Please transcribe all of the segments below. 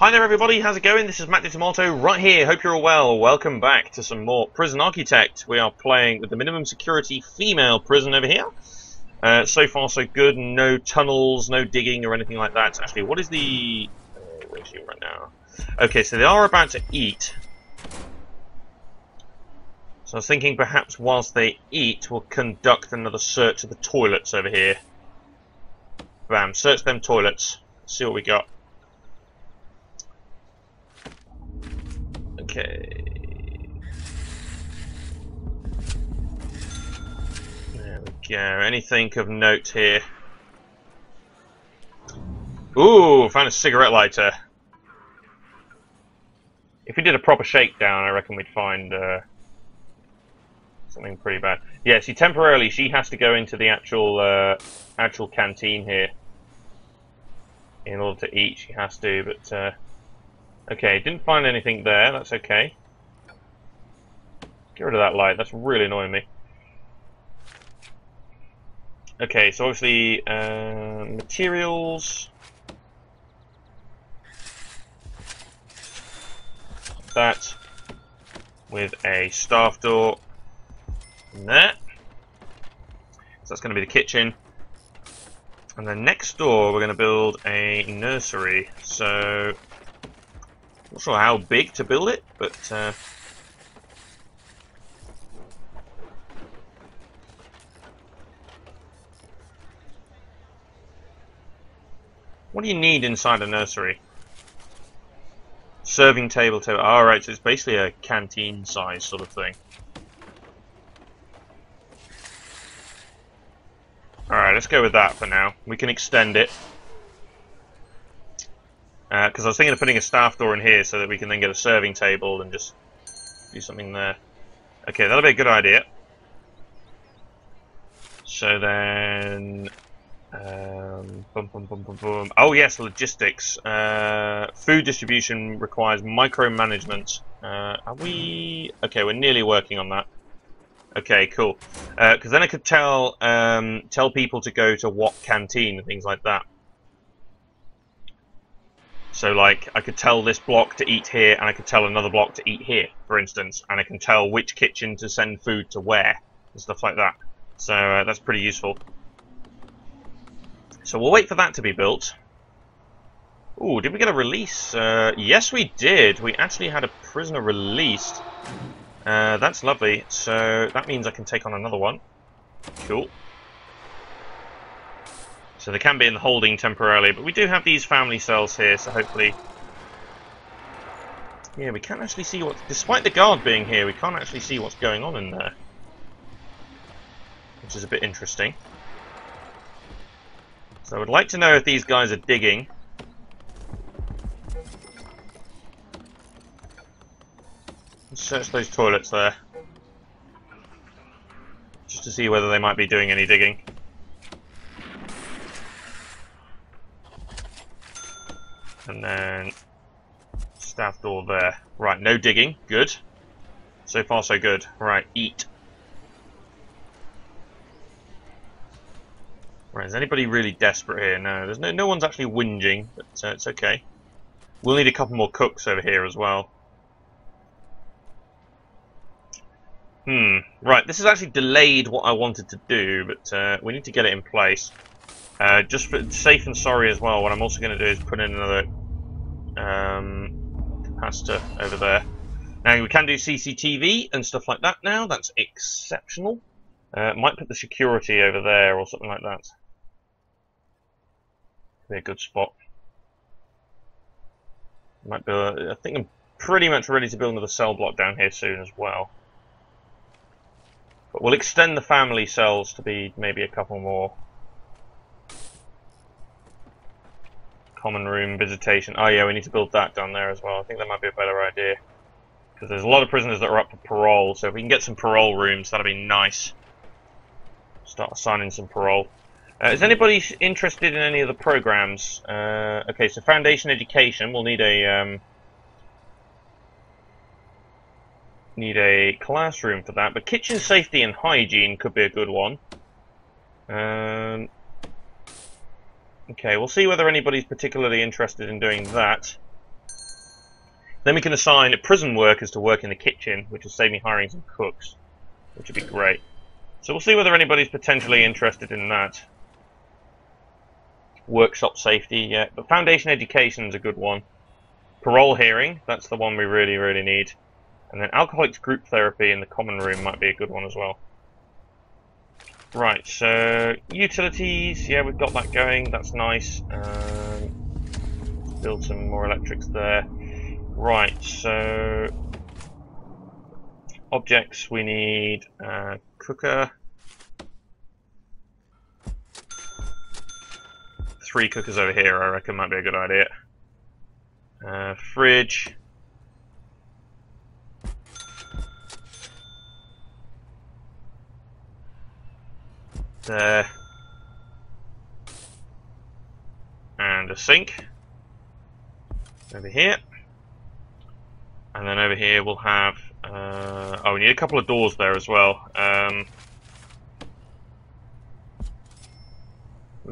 Hi there everybody, how's it going? This is Matt Tomato right here, hope you're all well. Welcome back to some more Prison Architect. We are playing with the minimum security female prison over here. So far so good, no tunnels, no digging or anything like that. Actually, what is the ratio right now? Okay, so they are about to eat. So I was thinking perhaps whilst they eat, we'll conduct another search of the toilets over here. Bam, search them toilets, see what we got. Okay. There we go. Anything of note here? Ooh, found a cigarette lighter. If we did a proper shakedown, I reckon we'd find something pretty bad. Yeah, see, temporarily she has to go into the actual canteen here in order to eat. She has to, but. Okay, didn't find anything there, that's okay. Get rid of that light, that's really annoying me. Okay, so obviously, materials. That. With a staff door. In there. So that's going to be the kitchen. And then next door, we're going to build a nursery. So. Not sure how big to build it, but what do you need inside a nursery? Serving table. Alright, so it's basically a canteen size sort of thing. Alright, let's go with that for now. We can extend it. Because I was thinking of putting a staff door in here so that we can then get a serving table and just do something there. Okay, that'll be a good idea. So then... Oh yes, logistics. Food distribution requires micromanagement. Are we... Okay, we're nearly working on that. Okay, cool. Because then I could tell people to go to what canteen and things like that. So, like, I could tell this block to eat here, and I could tell another block to eat here, for instance. And I can tell which kitchen to send food to where, and stuff like that. So, that's pretty useful. So, we'll wait for that to be built. Ooh, did we get a release? Yes, we did. We actually had a prisoner released. That's lovely. So, that means I can take on another one. Cool. So they can be in the holding temporarily, but we do have these family cells here, so hopefully... Yeah, we can't actually see what... Despite the guard being here, we can't actually see what's going on in there. Which is a bit interesting. So I would like to know if these guys are digging. Let's search those toilets there. Just to see whether they might be doing any digging. And then staff door there. Right, no digging. Good. So far, so good. Right, eat. Right, is anybody really desperate here? No, there's no one's actually whinging, but it's okay. We'll need a couple more cooks over here as well. Right, this has actually delayed what I wanted to do, but we need to get it in place. Just for safe and sorry as well, what I'm also going to do is put in another capacitor over there. Now we can do CCTV and stuff like that now, that's exceptional. Might put the security over there or something like that. Be a good spot. Might be. I think I'm pretty much ready to build another cell block down here soon as well. But we'll extend the family cells to be maybe a couple more. Common room, visitation. Oh yeah, we need to build that down there as well. I think that might be a better idea. Because there's a lot of prisoners that are up for parole, so if we can get some parole rooms, that'd be nice. Start assigning some parole. Is anybody interested in any of the programs? Okay, so foundation education, we'll need a classroom for that, but kitchen safety and hygiene could be a good one. Okay, we'll see whether anybody's particularly interested in doing that. Then we can assign prison workers to work in the kitchen, which will save me hiring some cooks, which would be great. So we'll see whether anybody's potentially interested in that. Workshop safety, yeah, but foundation education is a good one. Parole hearing, that's the one we really, really need. And then alcoholics group therapy in the common room might be a good one as well. Right, so utilities, yeah, we've got that going, that's nice. Build some more electrics there. Right, so objects, we need a cooker. 3 cookers over here, I reckon might be a good idea. Fridge. There. And a sink. Over here. And then over here we'll have... oh, we need a couple of doors there as well.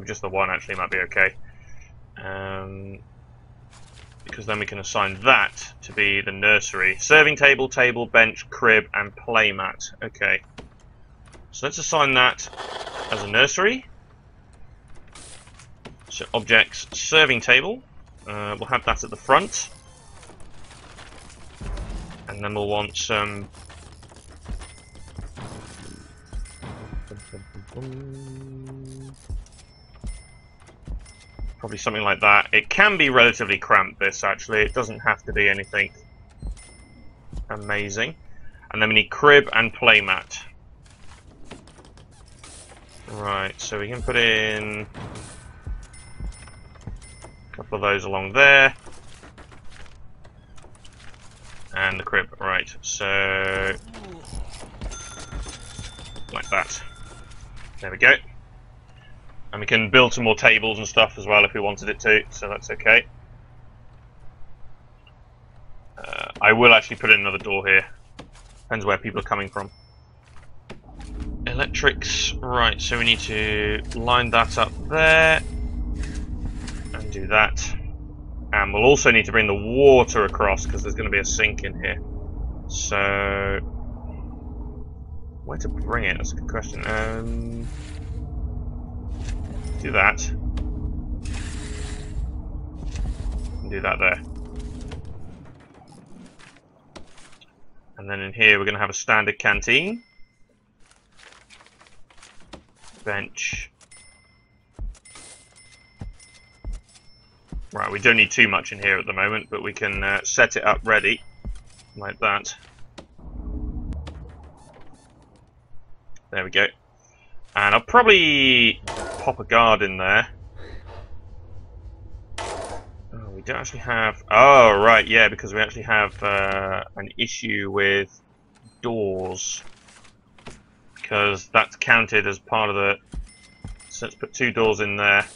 Just the one actually might be okay. Because then we can assign that to be the nursery. Serving table, table, bench, crib, and playmat. Okay. So let's assign that as a nursery. So objects, serving table. We'll have that at the front. And then we'll want some... Probably something like that. It can be relatively cramped, this, actually. It doesn't have to be anything amazing. And then we need crib and playmat. Right, so we can put in a couple of those along there. And the crib, right, so like that. There we go. And we can build some more tables and stuff as well if we wanted it to, so that's okay. I will actually put in another door here. Depends where people are coming from. Electrics, right, so we need to line that up there. And do that. And we'll also need to bring the water across because there's going to be a sink in here. So... where to bring it? That's a good question. Do that. Do that there. And then in here we're going to have a standard canteen. Bench. Right, we don't need too much in here at the moment, but we can set it up ready, like that. There we go. And I'll probably pop a guard in there. Oh, we don't actually have... oh, right, yeah, because we actually have an issue with doors. Because that's counted as part of the... so let's put 2 doors in there.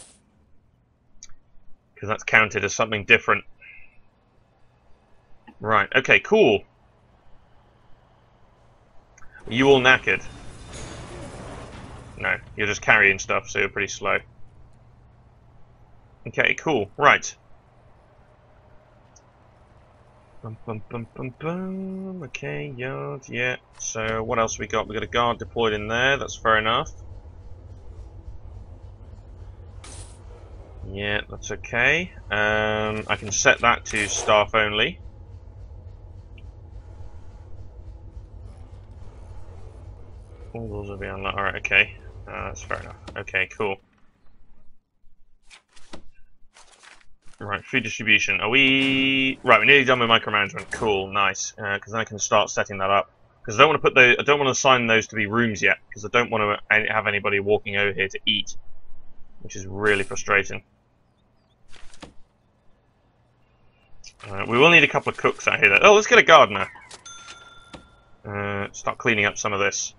Because that's counted as something different. Right, okay, cool. Are you all knackered? No, you're just carrying stuff, so you're pretty slow. Okay, cool, right. Bum, bum, bum, bum, bum. Okay, yard, yeah. So, what else we got? We got a guard deployed in there, that's fair enough. Yeah, that's okay. I can set that to staff only. All those will be unlocked. Alright, okay. That's fair enough. Okay, cool. Right, food distribution. Are we... right, we're nearly done with micromanagement. Cool, nice. Because then I can start setting that up. Because I don't want to put those... I don't want to assign those to be rooms yet. Because I don't want to have anybody walking over here to eat. Which is really frustrating. We will need a couple of cooks out here. Oh, let's get a gardener. Start cleaning up some of this.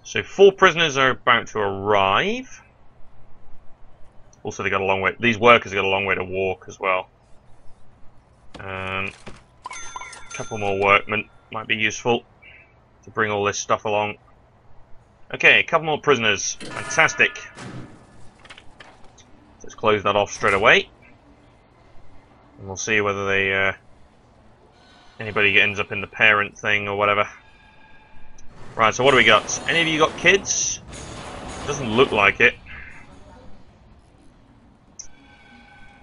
So 4 prisoners are about to arrive. Also, they got a long way. These workers got a long way to walk as well. A couple more workmen might be useful to bring all this stuff along. Okay, a couple more prisoners. Fantastic. Let's close that off straight away. And we'll see whether they anybody ends up in the parent thing or whatever. Right, so what do we got? Any of you got kids? Doesn't look like it.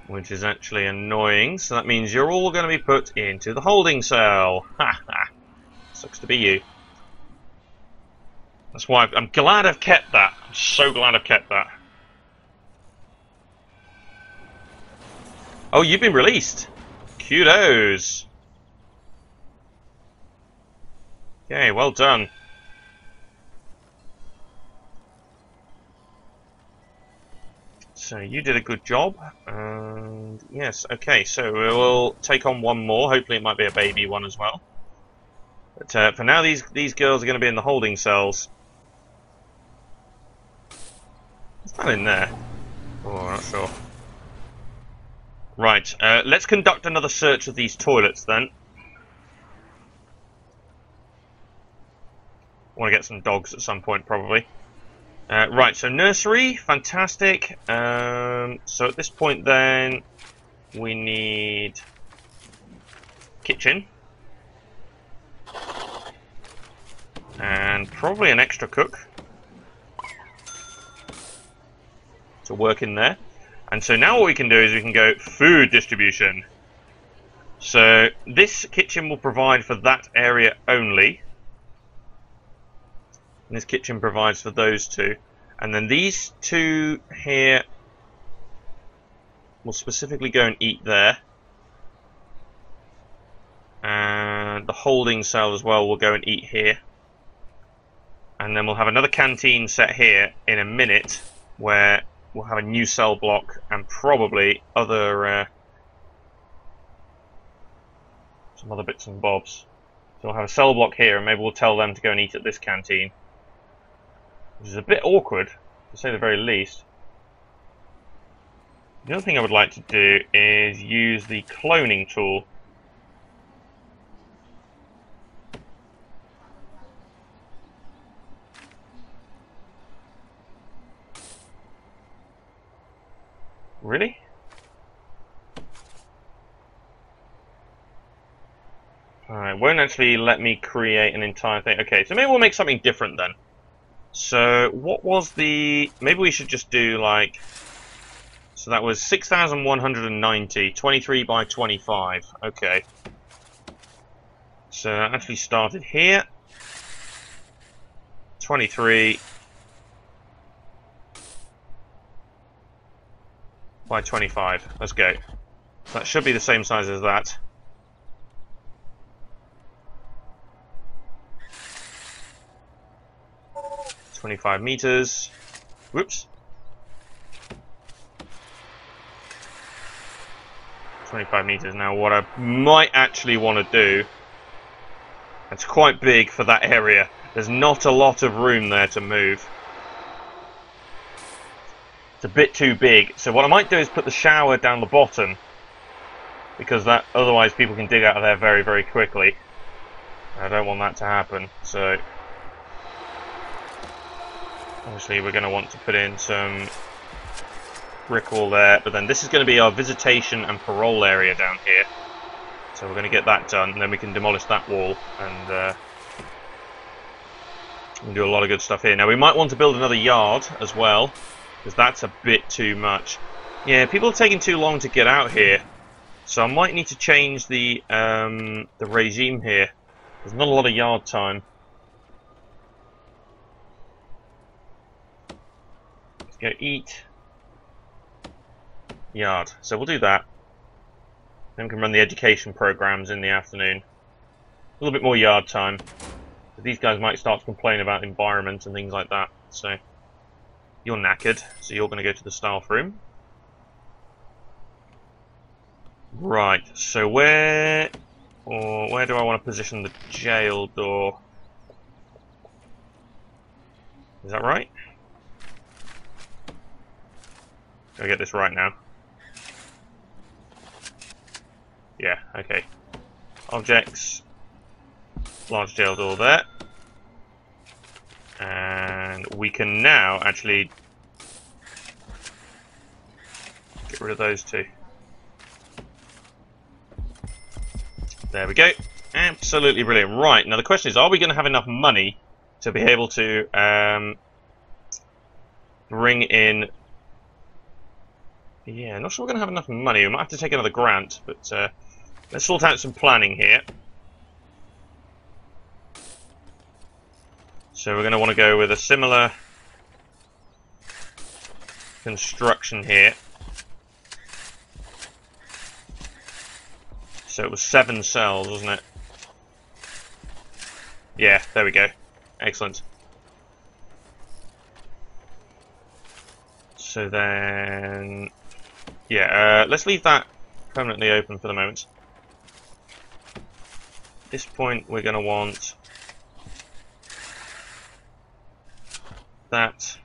Which is actually annoying, so that means you're all going to be put into the holding cell. Ha ha. Sucks to be you. That's why I'm glad I've kept that. I'm so glad I've kept that. Oh, you've been released. Kudos. Okay, well done. So you did a good job. And yes, okay, so we'll take on one more. Hopefully it might be a baby one as well. But for now, these girls are going to be in the holding cells. What's that in there? Oh, I'm not sure. Right, let's conduct another search of these toilets then. I want to get some dogs at some point, probably. Right, so nursery, fantastic. So at this point then, we need kitchen. And probably an extra cook to work in there. And so now what we can do is we can go food distribution. So this kitchen will provide for that area only. And this kitchen provides for those two. And then these two here will specifically go and eat there. And the holding cell as well will go and eat here. And then we'll have another canteen set here in a minute where we'll have a new cell block and probably other some other bits and bobs. So we'll have a cell block here and maybe we'll tell them to go and eat at this canteen. Which is a bit awkward, to say the very least. The other thing I would like to do is use the cloning tool. Really? Alright, won't actually let me create an entire thing. Okay, so maybe we'll make something different then. So, what was the... Maybe we should just do, like... So that was 6,190, 23 by 25. Okay. So, that actually started here. 23 by 25. Let's go. That should be the same size as that. .25 meters. Whoops. 25 meters. Now, what I might actually want to do, it's quite big for that area. There's not a lot of room there to move. It's a bit too big. So what I might do is put the shower down the bottom, because that otherwise people can dig out of there very, very quickly. I don't want that to happen. So obviously we're going to want to put in some brick wall there, but then this is going to be our visitation and parole area down here. So we're going to get that done, and then we can demolish that wall and we can do a lot of good stuff here. Now we might want to build another yard as well, because that's a bit too much. Yeah, people are taking too long to get out here, so I might need to change the regime here. There's not a lot of yard time. Let's go eat. Yard. So we'll do that. Then we can run the education programs in the afternoon. A little bit more yard time. But these guys might start to complain about environment and things like that. So you're knackered, so you're going to go to the staff room. Right. So where do I want to position the jail door? Is that right? Gotta get this right now. Yeah, okay. Objects. Large jail door there. And we can now actually get rid of those two. There we go. Absolutely brilliant. Right, now the question is, are we going to have enough money to be able to bring in... Yeah, not sure we're going to have enough money. We might have to take another grant, but let's sort out some planning here. So we're going to want to go with a similar construction here. So it was 7 cells, wasn't it? Yeah, there we go. Excellent. So then... Yeah, let's leave that permanently open for the moment. At this point, we're going to want that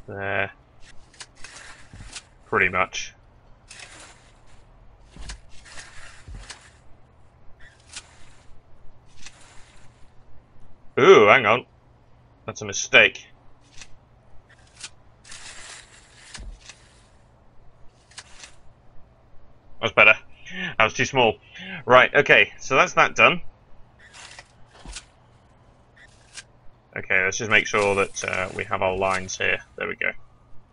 there, pretty much. Ooh, hang on. That's a mistake. That's better. That was too small. Right, okay, so that's that done. Okay, let's just make sure that we have our lines here. There we go.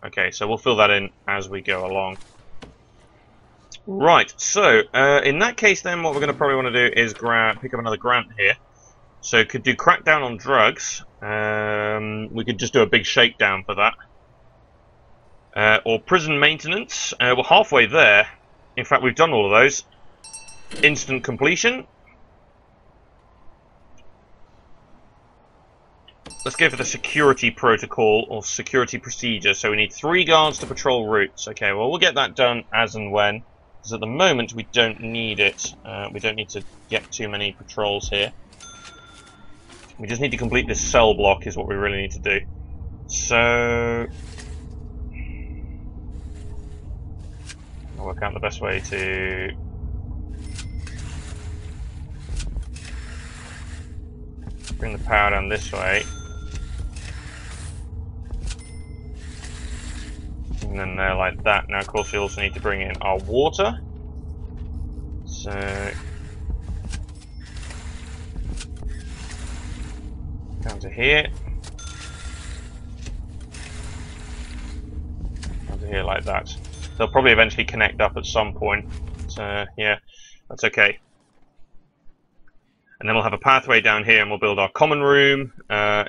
Okay, so we'll fill that in as we go along. Right, so in that case then what we're going to probably want to do is pick up another grant here. So could do crackdown on drugs. We could just do a big shakedown for that. Or prison maintenance. We're halfway there. In fact, we've done all of those. Instant completion. Let's go for the security protocol or security procedure. So we need 3 guards to patrol routes. Okay, well, we'll get that done as and when. Because at the moment, we don't need it. We don't need to get too many patrols here. We just need to complete this cell block is what we really need to do. So... I'll work out the best way to... bring the power down this way. And then there like that. Now of course we also need to bring in our water. So... down to here. Down to here like that. They'll probably eventually connect up at some point. So yeah, that's okay. And then we'll have a pathway down here and we'll build our common room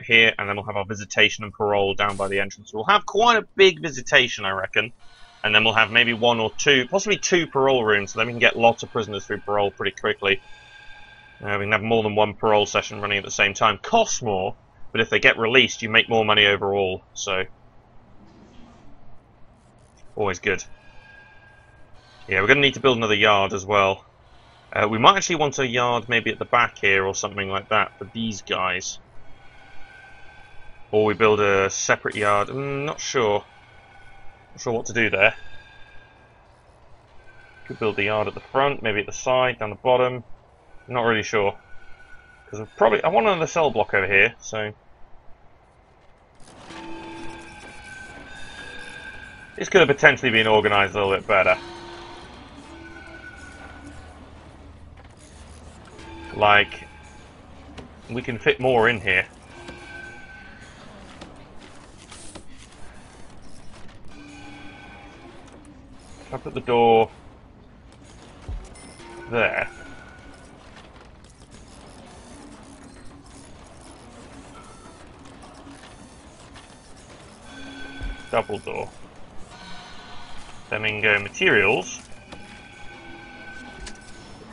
here, and then we'll have our visitation and parole down by the entrance. We'll have quite a big visitation, I reckon. And then we'll have maybe 1 or 2, possibly 2 parole rooms, so then we can get lots of prisoners through parole pretty quickly. We can have more than 1 parole session running at the same time. Costs more, but if they get released, you make more money overall, so... always good. Yeah, we're going to need to build another yard as well. We might actually want a yard maybe at the back here or something like that for these guys. Or we build a separate yard. Not sure. Not sure what to do there. Could build the yard at the front, maybe at the side, down the bottom. Not really sure. Because I want another cell block over here, so... this could have potentially been organised a little bit better. Like, we can fit more in here. If I put the door there. Double door. Then we can go materials.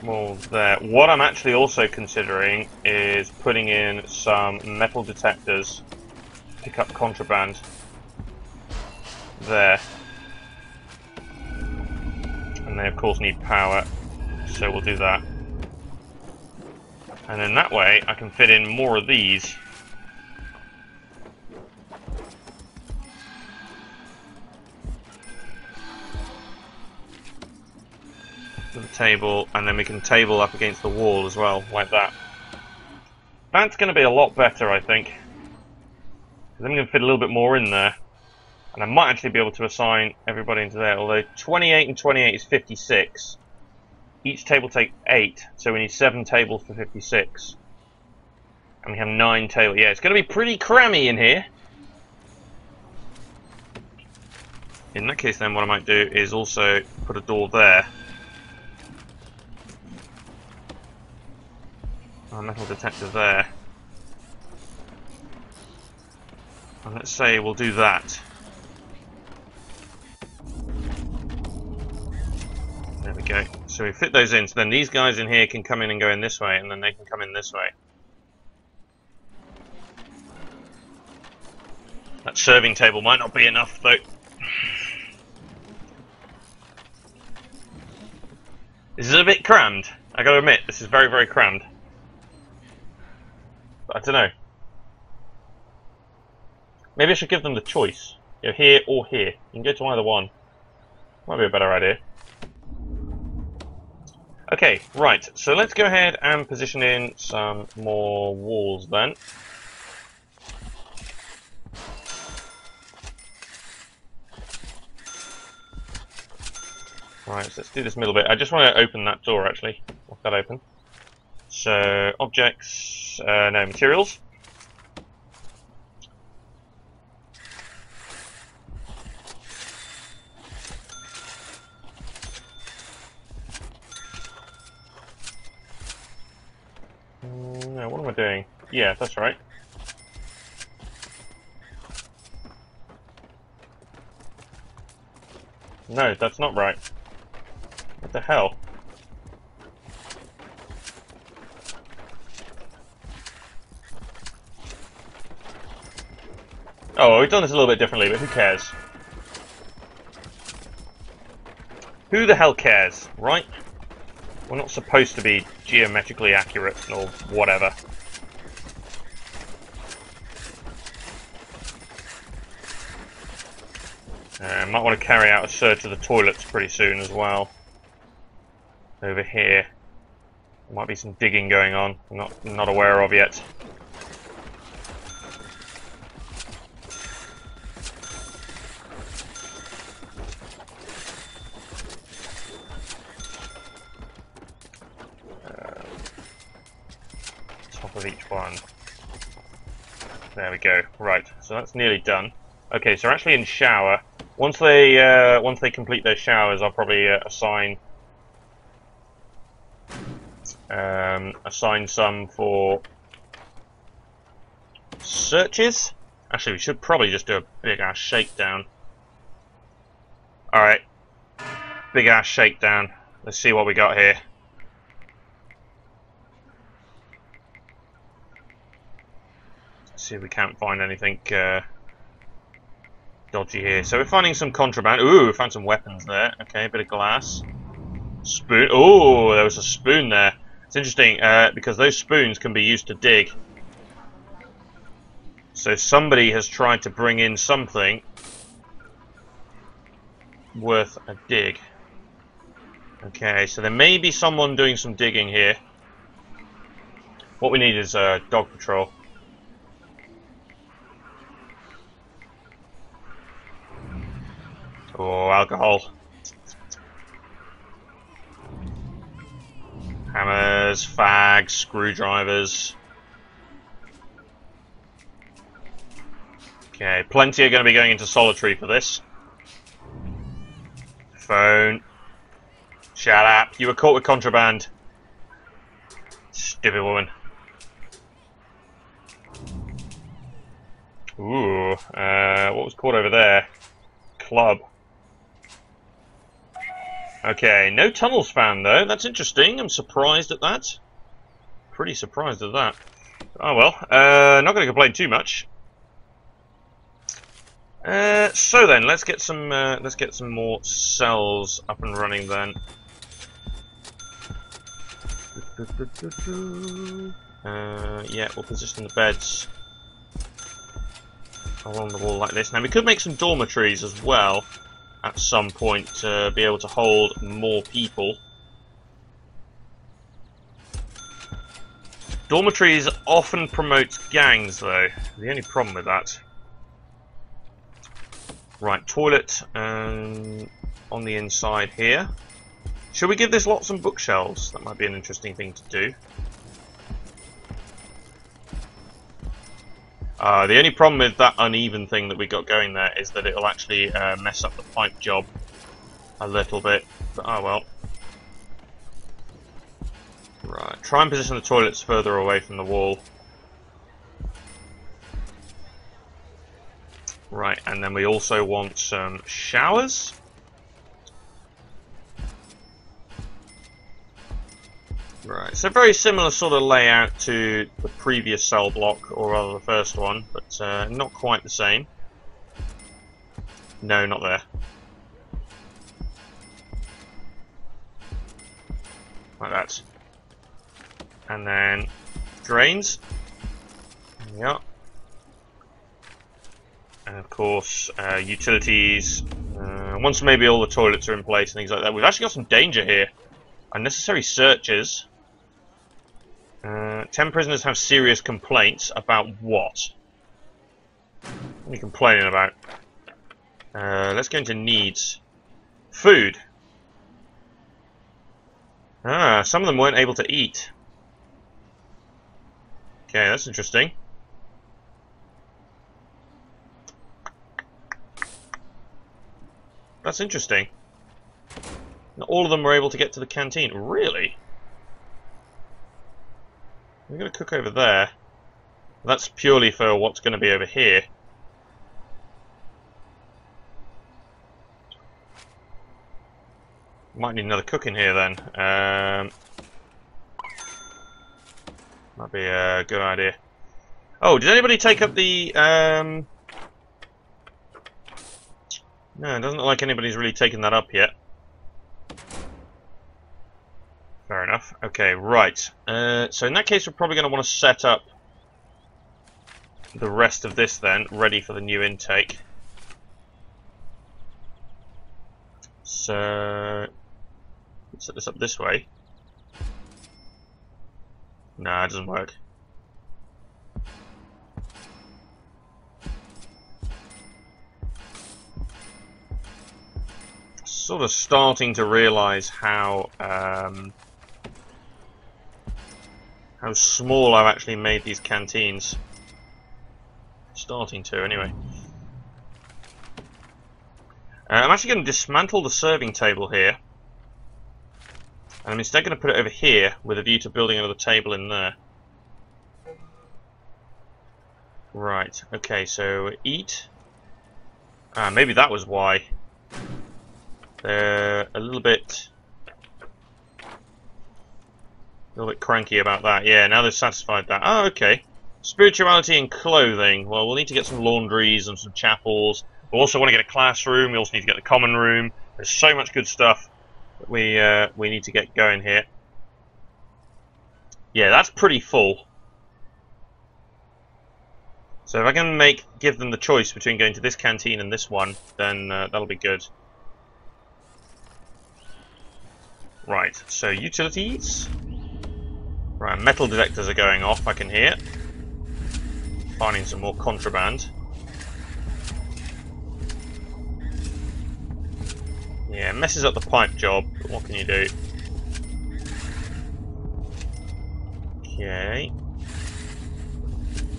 More there. What I'm actually also considering is putting in some metal detectors to pick up contraband. There. And they of course need power, so we'll do that. And then that way I can fit in more of these. To the table, and then we can table up against the wall as well, like that. That's going to be a lot better, I think. Then we can fit a little bit more in there. And I might actually be able to assign everybody into there, although 28 and 28 is 56. Each table take 8, so we need 7 tables for 56. And we have 9 tables. Yeah, it's going to be pretty crammy in here. In that case, then, what I might do is also put a door there. A metal detector there. And let's say we'll do that. There we go. So we fit those in, so then these guys in here can come in and go in this way, and then they can come in this way. That serving table might not be enough, though. This is a bit crammed. I gotta admit, this is very, very crammed. But I don't know. Maybe I should give them the choice. You know, here or here. You can go to either one. Might be a better idea. Okay, right. So let's go ahead and position in some more walls then. Right, so let's do this middle bit. I just want to open that door, actually. Lock that open. So, objects, no, materials. No, what am I doing? Yeah, that's right. No, that's not right. What the hell? Oh, well, we've done this a little bit differently, but who cares? Who the hell cares, right? We're not supposed to be geometrically accurate or whatever. Might want to carry out a search of the toilets pretty soon as well. Over here. There might be some digging going on. I'm not aware of yet. Top of each one. There we go. Right, so that's nearly done. Okay, so we're actually in shower. Once they complete their showers, I'll probably assign some for searches. Actually, we should probably just do a big ass shakedown. All right, big ass shakedown. Let's see what we got here. Let's see if we can't find anything dodgy here. So we're finding some contraband. Ooh, we found some weapons there. Okay, a bit of glass. Spoon. Oh, there was a spoon there. It's interesting because those spoons can be used to dig. So somebody has tried to bring in something worth a dig. Okay, so there may be someone doing some digging here. What we need is dog patrol. Oh, alcohol. Hammers, fags, screwdrivers. Okay, plenty are going to be going into solitary for this. Phone. Shut up. You were caught with contraband. Stupid woman. Ooh, what was caught over there? Club. Okay, no tunnels found though. That's interesting. I'm surprised at that. Pretty surprised at that. Oh well. Not going to complain too much. So then, let's get some more cells up and running then. Yeah, we'll position the beds along the wall like this. Now we could make some dormitories as well at some point to be able to hold more people. Dormitories often promote gangs though. The only problem with that. Right, toilet on the inside here. Should we give this lot some bookshelves? That might be an interesting thing to do. The only problem with that uneven thing that we got going there is that it'll actually mess up the pipe job a little bit. But oh well. Right, try and position the toilets further away from the wall. Right, and then we also want some showers. Right, so very similar sort of layout to the previous cell block, or rather the first one, but not quite the same. No, not there. Like that. And then drains. Yeah. And of course, utilities. Once maybe all the toilets are in place and things like that. We've actually got some danger here. Unnecessary searches. 10 prisoners have serious complaints about what? What are you complaining about? Let's go into needs. Food. Ah, some of them weren't able to eat. Okay, that's interesting. That's interesting. Not all of them were able to get to the canteen. Really? We're going to cook over there. That's purely for what's going to be over here. Might need another cook in here then. Might be a good idea. Oh, did anybody take up the... No, it doesn't look like anybody's really taken that up yet. Fair enough. Okay, right. So in that case, we're probably going to want to set up the rest of this then, ready for the new intake. So, let's set this up this way. Nah, it doesn't work. Sort of starting to realise how small I've actually made these canteens. Starting to, anyway. I'm actually going to dismantle the serving table here. And I'm instead going to put it over here with a view to building another table in there. Right, okay, so eat. Ah, maybe that was why. They're a little bit cranky about that. Yeah, now they've satisfied that. Oh, okay. Spirituality and clothing. Well, we'll need to get some laundries and some chapels. We also want to get a classroom. We also need to get the common room. There's so much good stuff that we need to get going here. Yeah, that's pretty full. So if I can give them the choice between going to this canteen and this one, then that'll be good. Right, so utilities. Right, metal detectors are going off, I can hear. Finding some more contraband. Yeah, messes up the pipe job, but what can you do? Okay.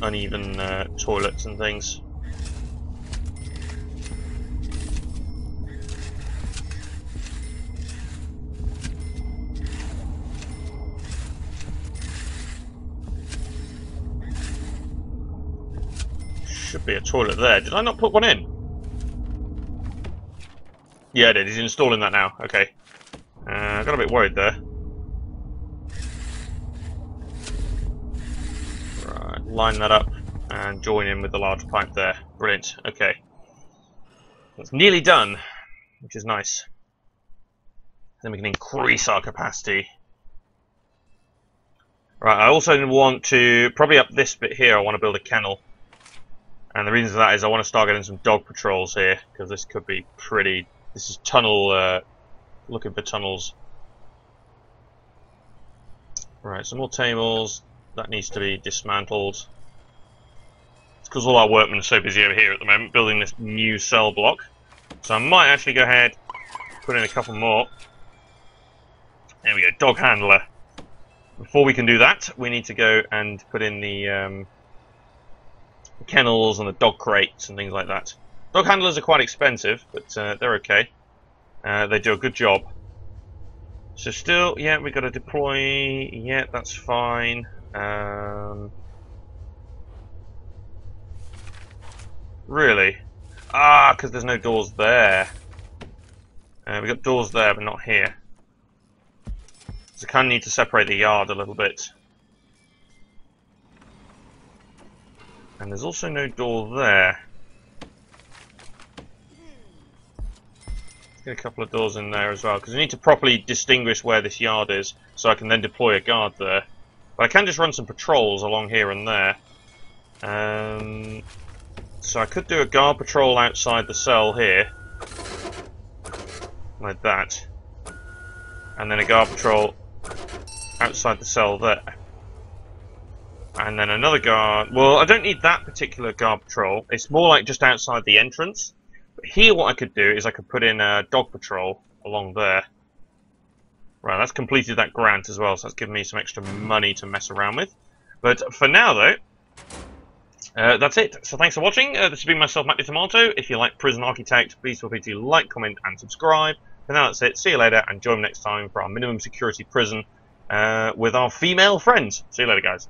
Uneven toilets and things. Should be a toilet there. Did I not put one in? Yeah, I did. He's installing that now. Okay. I got a bit worried there. Right, line that up and join in with the large pipe there. Brilliant. Okay. That's nearly done, which is nice. Then we can increase our capacity. Right, I also want to, probably up this bit here, I want to build a kennel. And the reason for that is I want to start getting some dog patrols here, because this could be pretty... This is tunnel... looking for tunnels. Right, some more tables. That needs to be dismantled. It's because all our workmen are so busy over here at the moment, building this new cell block. So I might actually go ahead, put in a couple more. There we go, dog handler. Before we can do that, we need to go and put in the kennels and the dog crates and things like that. Dog handlers are quite expensive, but they're okay. They do a good job. So still, yeah, we got to deploy. Yeah, that's fine. Really? Ah, because there's no doors there. We got doors there, but not here. So I kind of need to separate the yard a little bit. And there's also no door there. Let's get a couple of doors in there as well, because we need to properly distinguish where this yard is, so I can then deploy a guard there. But I can just run some patrols along here and there. So I could do a guard patrol outside the cell here. Like that. And then a guard patrol outside the cell there. And then another guard. Well, I don't need that particular guard patrol. It's more like just outside the entrance. But here what I could do is I could put in a dog patrol along there. Right, that's completed that grant as well, so that's given me some extra money to mess around with. But for now, though, that's it. So thanks for watching. This has been myself, Matt the Tomato. If you like Prison Architect, please feel free to like, comment, and subscribe. For now, that's it. See you later, and join me next time for our minimum security prison with our female friends. See you later, guys.